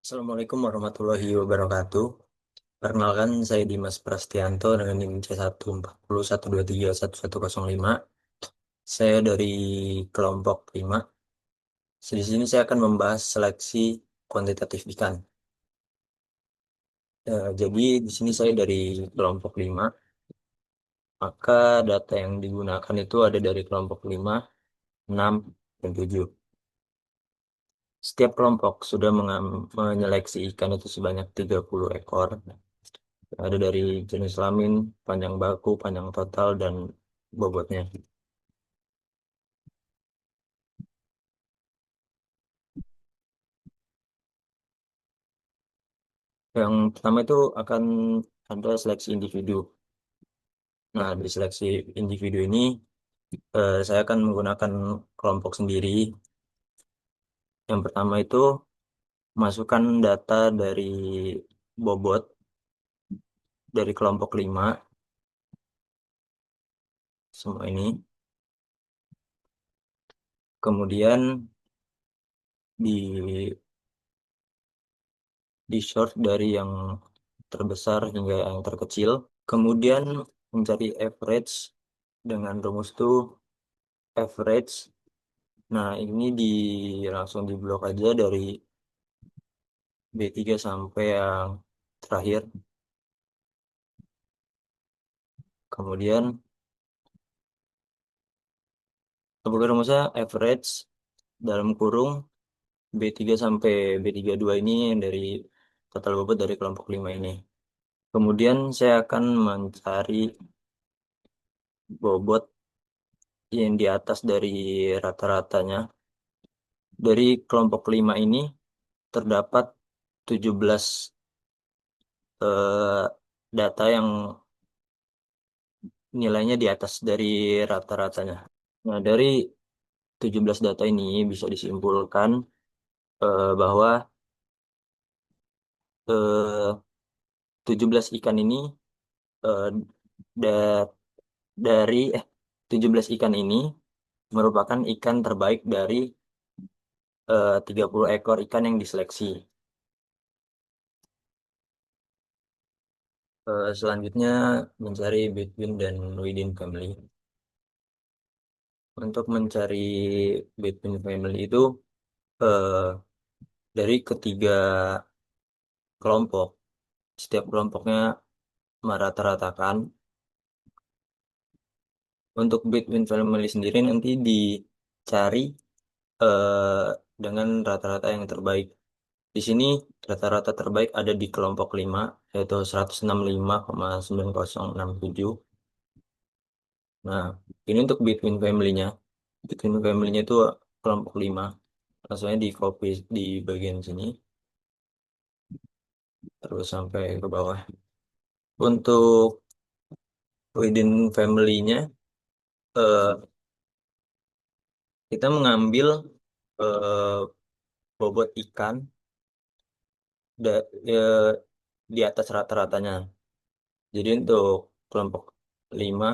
Assalamualaikum warahmatullahi wabarakatuh. Perkenalkan, saya Dimas Prastianto dengan NIM C14012311105. Saya dari kelompok 5. Di sini saya akan membahas seleksi kuantitatif ikan. Jadi di sini saya dari kelompok 5, maka data yang digunakan itu ada dari kelompok 5, 6, dan 7. Setiap kelompok sudah menyeleksi ikan itu sebanyak 30 ekor. Ada dari jenis kelamin, panjang baku, panjang total, dan bobotnya. Yang pertama itu akan ada seleksi individu. Nah, di seleksi individu ini saya akan menggunakan kelompok sendiri. Yang pertama itu masukkan data dari bobot dari kelompok 5, semua ini. Kemudian di short dari yang terbesar hingga yang terkecil. Kemudian mencari average dengan rumus itu average. Nah, ini langsung diblok aja dari B3 sampai yang terakhir. Kemudian sebagai rumusnya average dalam kurung B3 sampai B32 ini yang dari total bobot dari kelompok 5 ini. Kemudian saya akan mencari bobot yang di atas dari rata-ratanya. Dari kelompok 5 ini terdapat 17 eh, data yang nilainya di atas dari rata-ratanya. Nah, dari 17 data ini bisa disimpulkan bahwa eh, 17 ikan ini eh, da- dari 17 ikan ini merupakan ikan terbaik dari 30 ekor ikan yang diseleksi. Selanjutnya mencari between dan within family. Untuk mencari between family itu eh, dari ketiga kelompok, setiap kelompoknya merata-ratakan. Untuk between family sendiri nanti dicari eh, dengan rata-rata yang terbaik. Di sini rata-rata terbaik ada di kelompok 5, yaitu 165,9067. Nah, ini untuk between family-nya. Between family-nya itu kelompok 5. Langsungnya di copy di bagian sini, terus sampai ke bawah. Untuk within family-nya, eh, kita mengambil eh, bobot ikan da- eh, di atas rata-ratanya. Jadi untuk kelompok 5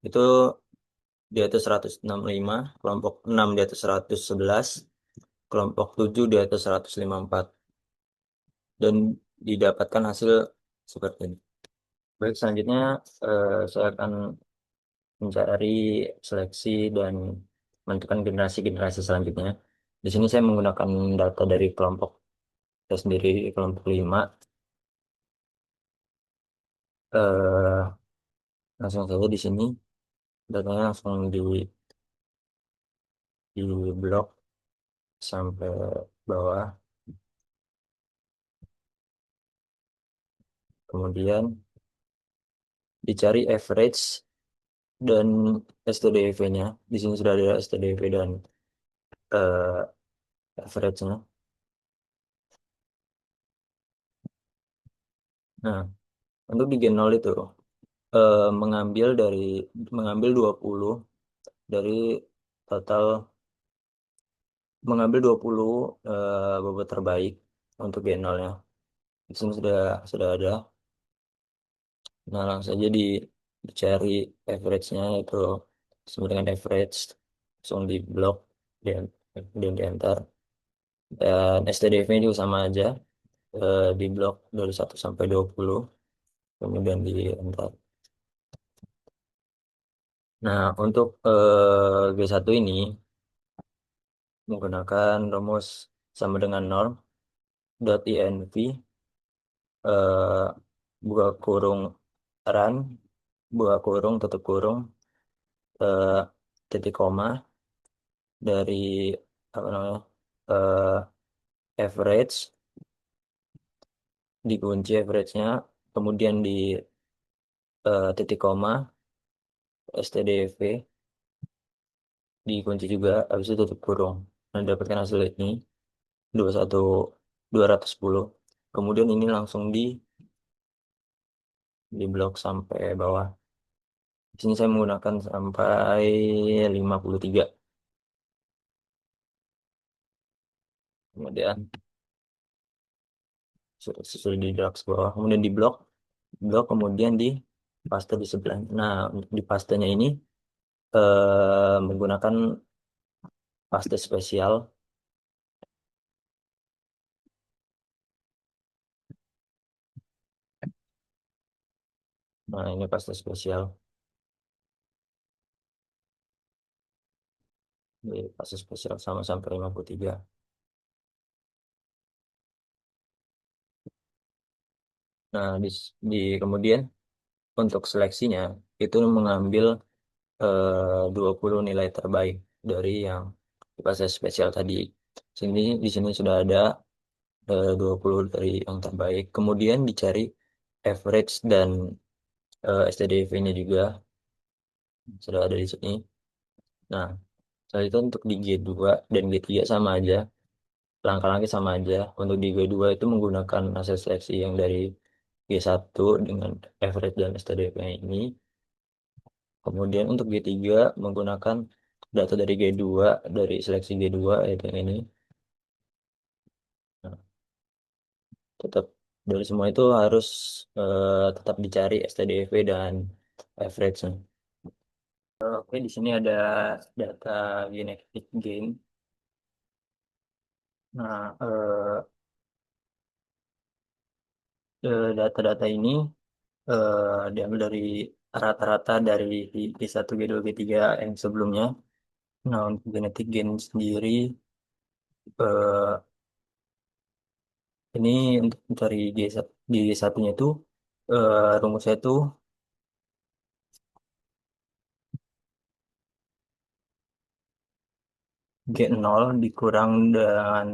itu di atas 165, kelompok 6 di atas 111, kelompok 7 di atas 154, dan didapatkan hasil seperti ini. Baik, selanjutnya saya akan mencari seleksi dan menentukan generasi-generasi selanjutnya. Di sini saya menggunakan data dari kelompok saya sendiri, kelompok 5. Eh, Langsung saja di sini datanya langsung di blok sampai bawah. Kemudian dicari average dan STDV-nya. Di sini sudah ada STDV dan average-nya. Nah, untuk di Gen 0 itu eh, mengambil dari mengambil 20 dari total, mengambil 20 bobot terbaik untuk Gen 0-nya. Di sini sudah ada. Nah, langsung saja dicari average-nya itu sama dengan average, langsung di blok dan di enter. Dan STDV juga sama aja. di blok dari 1 sampai 20, kemudian di enter. Nah, untuk G1 ini menggunakan rumus sama dengan norm dot inv eh, buka kurung run buka kurung tutup kurung eh, titik koma dari apa namanya eh, average, dikunci average-nya, kemudian di titik koma stdv dikunci juga, habis itu tutup kurung. Nah, dapatkan hasil ini 21 210. Kemudian ini langsung di blok sampai bawah. Di sini saya menggunakan sampai 53. Kemudian sudah di drag ke bawah. Kemudian di blok, kemudian di paste di sebelah. Nah, untuk di pastenya ini menggunakan paste spesial. Nah, ini paste spesial. Di paste spesial sama sampai 53. Nah, kemudian untuk seleksinya itu mengambil 20 nilai terbaik dari yang bahasa spesial tadi. Di sini sudah ada 20 dari yang terbaik. Kemudian dicari average dan STDV-nya juga sudah ada di sini. Nah, setelah itu untuk di G2 dan G3 sama aja. Langkah-langkah sama aja. Untuk di G2 itu menggunakan hasil seleksi yang dari G1 dengan average dan STDV ini. Kemudian untuk G3 menggunakan data dari G2, dari seleksi G2 yaitu yang ini. Nah, tetap dari semua itu harus tetap dicari STDV dan average. Oke, di sini ada data genetic gain. Nah, data-data ini diambil dari rata-rata dari G1, G2, G3 yang sebelumnya. Nah, untuk genetic gain sendiri, eh, ini untuk mencari G1-nya itu, rumusnya itu G0 dikurang dengan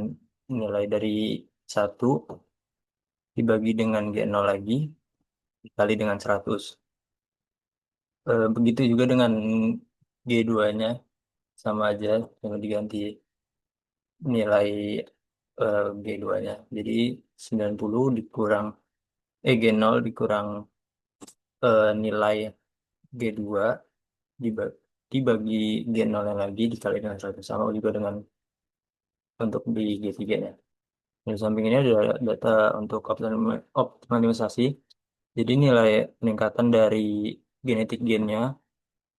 nilai dari 1 dibagi dengan G0 lagi dikali dengan 100. Begitu juga dengan G2-nya sama aja, tinggal diganti nilai G2-nya. Jadi 90 dikurang G0 dikurang nilai G2 dibagi, dibagi G0 yang lagi dikali dengan 100, sama juga dengan untuk di G3-nya. Di samping ini ada data untuk optimalisasi. Jadi nilai peningkatan dari genetik gennya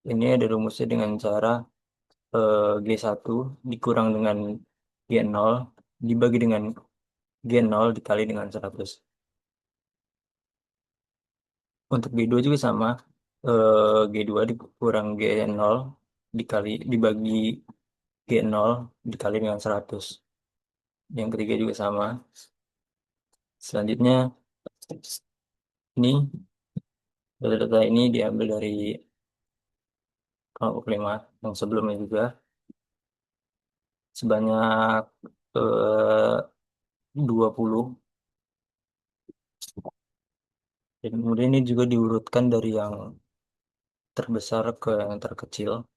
ini ada rumusnya dengan cara G1 dikurang dengan G0 dibagi dengan G0 dikali dengan 100. Untuk G2 juga sama. G2 dikurang G0 dibagi G0 dikali dengan 100. Yang ketiga juga sama. Selanjutnya ini data-data ini diambil dari kelompok 5 yang sebelumnya juga sebanyak 20. Dan kemudian ini juga diurutkan dari yang terbesar ke yang terkecil.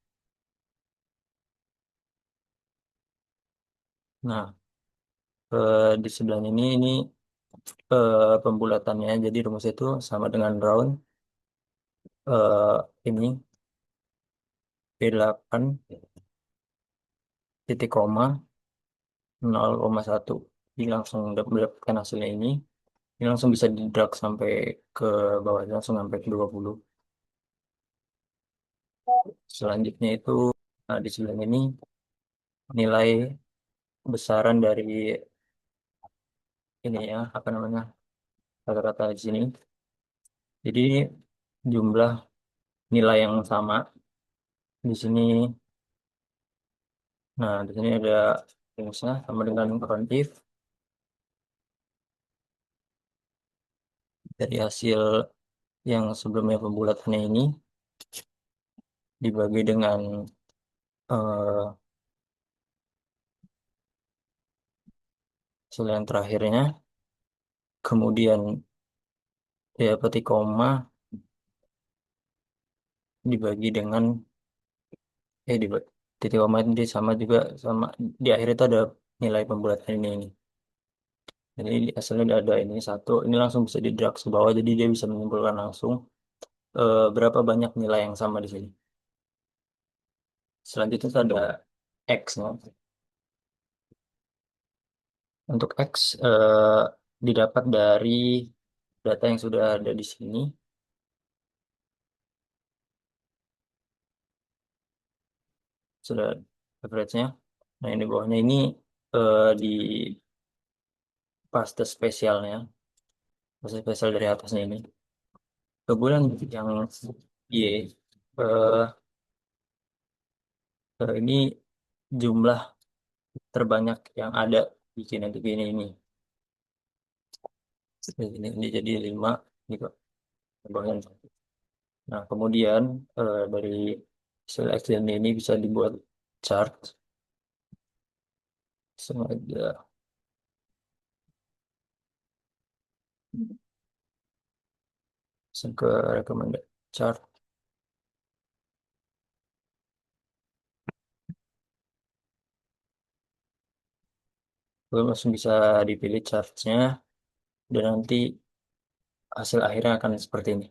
Nah, di sebelah ini pembulatannya. Jadi rumus itu sama dengan round ini P8 titik koma 0,1. Jadi langsung mendapatkan hasilnya ini. Ini langsung bisa di drag sampai ke bawah, langsung sampai ke 20. Selanjutnya itu di sebelah ini nilai besaran dari ini ya, apa namanya, kata-kata di sini. Jadi ini jumlah nilai yang sama di sini. Nah, di sini ada rumusnya sama dengan current if dari hasil yang sebelumnya pembulatannya ini dibagi dengan eh, hasil yang terakhirnya, kemudian ya petik koma dibagi dengan titik koma ini sama juga sama di akhir itu ada nilai pembulatan ini. Jadi hasilnya udah ada ini satu, ini langsung bisa di drag ke bawah, jadi dia bisa menyimpulkan langsung berapa banyak nilai yang sama di sini. Selanjutnya itu ada X, ya. Untuk X didapat dari data yang sudah ada di sini, sudah average-nya. Nah, ini bawahnya ini di paste spesialnya, paste spesial dari atasnya ini. Kemudian yang Y, eh, ini jumlah terbanyak yang ada di kinetik ini. Ini jadi 5 gitu. Bawahnya. Nah, kemudian dari hasil Excel ini bisa dibuat chart sengaja langsung ke recommended chart. Lalu langsung bisa dipilih chartnya dan nanti hasil akhirnya akan seperti ini.